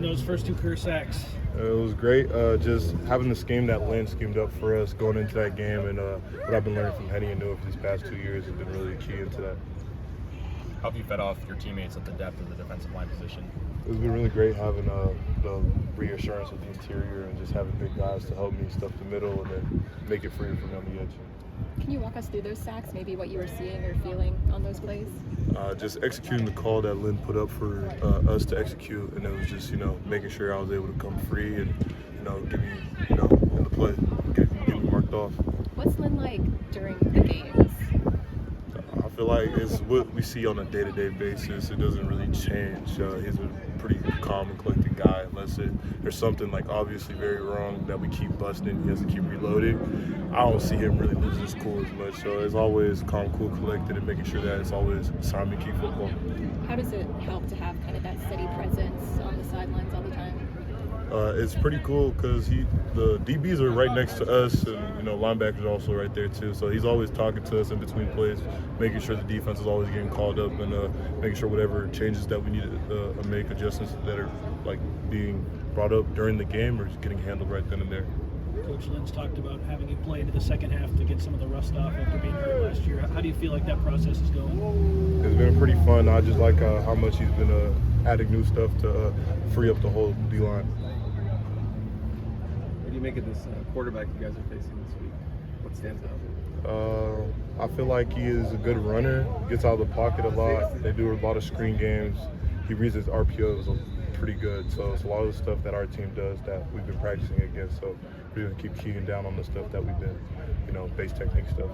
those first two career sacks? It was great. Just having the scheme that Lynn schemed up for us going into that game, and what I've been learning from Henny and Noah for these past 2 years has been really key into that. How have you fed off your teammates at the depth of the defensive line position? It's been really great having the reassurance of the interior and just having big guys to help me stuff the middle and then make it free for me on the edge. Can you walk us through those sacks, maybe what you were seeing or feeling on those plays? Just executing the call that Lynn put up for us to execute, and it was just, making sure I was able to come free and, give me, in the play, get me marked off. What's Lynn like during the games? I feel like it's what we see on a day-to-day basis. It doesn't really change. He's a pretty calm and collected guy unless there's something like obviously very wrong that we keep busting. He has to keep reloading. I don't see him really losing his cool as much. So it's always calm, cool, collected, and making sure that it's always Simon Key football. How does it help to have kind of that steady presence on the sidelines all the time? It's pretty cool because the DBs are right next to us, and linebackers are also right there too. So he's always talking to us in between plays, making sure the defense is always getting called up, and making sure whatever changes that we need to make, adjustments that are like being brought up during the game, are just getting handled right then and there. Coach Lynn's talked about having you play into the second half to get some of the rust off after being hurt last year. How do you feel like that process is going? It's been pretty fun. I just like how much he's been adding new stuff to free up the whole D-line. What do you make of this quarterback you guys are facing this week? What stands out? I feel like he is a good runner, gets out of the pocket a lot. They do a lot of screen games. He reads his RPOs pretty good. So it's a lot of the stuff that our team does that we've been practicing against. So we're going to keep keying down on the stuff that we've been, base technique stuff.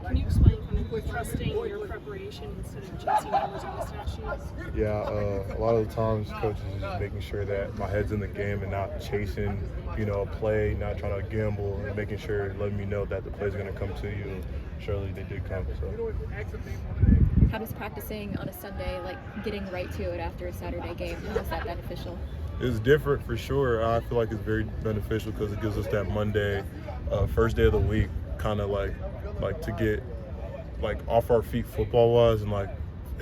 Can you explain kind of with trusting your preparation instead of chasing numbers on the stat sheets? Yeah, a lot of the times coaches is just making sure that my head's in the game and not chasing, a play, not trying to gamble, and making sure, letting me know that the play's going to come to you. And surely they did come. So. How does practicing on a Sunday, like getting right to it after a Saturday game, how is that beneficial? It's different for sure. I feel like it's very beneficial because it gives us that Monday, first day of the week, kind of like to get off our feet football wise and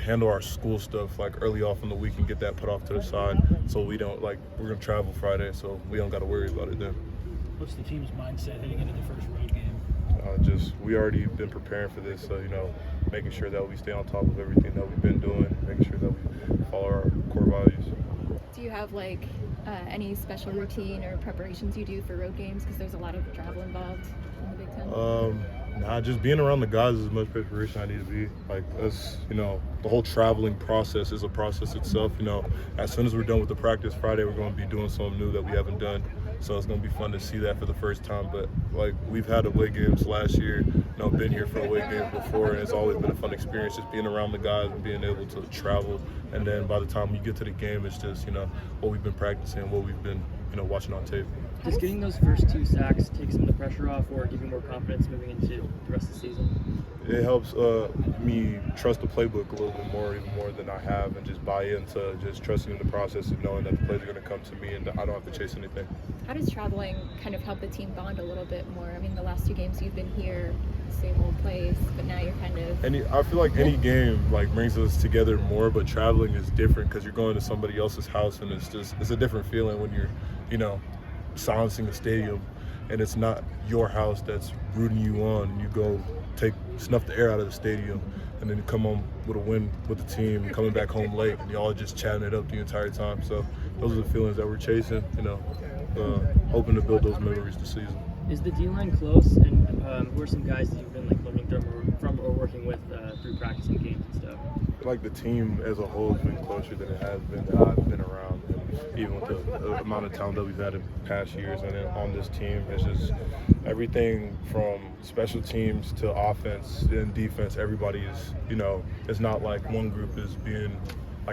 handle our school stuff early off in the week and get that put off to the side so we don't we're gonna travel Friday, so we don't got to worry about it then. What's the team's mindset heading into the first road game? We already been preparing for this, so making sure that we stay on top of everything that we've been doing, making sure that we follow our core values. Do you have any special routine or preparations you do for road games, because there's a lot of travel involved in the Big Ten? Just being around the guys is as much preparation I need to be. The whole traveling process is a process itself. As soon as we're done with the practice Friday, we're going to be doing something new that we haven't done. So it's going to be fun to see that for the first time. But we've had away games last year, been here for away games before, and it's always been a fun experience just being around the guys and being able to travel. And then by the time we get to the game, it's just, what we've been practicing, what we've been, watching on tape. Does getting those first two sacks take some of the pressure off or give you more confidence moving into the rest of the season? It helps me trust the playbook a little bit more, even more than I have, and just buy into just trusting in the process and knowing that the plays are going to come to me and I don't have to chase anything. How does traveling kind of help the team bond a little bit more? I mean, the last two games you've been here, same old place, but now you're kind of... I feel like any game brings us together more, but traveling is different because you're going to somebody else's house, and it's a different feeling when you're, silencing the stadium and it's not your house that's rooting you on, and you go snuff the air out of the stadium and then you come home with a win with the team and coming back home late and y'all just chatting it up the entire time. So those are the feelings that we're chasing, hoping to build those memories this season. Is the D-line close, and who are some guys that you've been learning from or working with through practicing games and stuff? The team as a whole has been closer than it has been that I've been around, and even with the amount of talent that we've had in past years. And then on this team, it's just everything from special teams to offense and defense. Everybody is, it's not like one group is being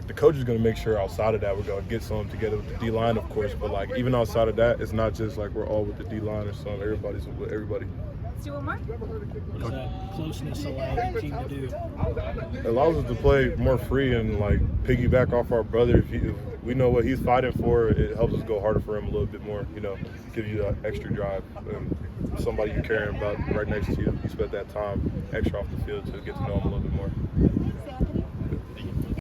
the coach is going to make sure outside of that we're going to get some together with the D-line, of course, but even outside of that, it's not just we're all with the D-line or something. Everybody's with everybody. Let's do one more. What does that closeness allow the team to do? It allows us to play more free and piggyback off our brother. If we know what he's fighting for, it helps us go harder for him a little bit more, give you that extra drive. And somebody you're caring about right next to you, you spend that time extra off the field to get to know him a little bit more.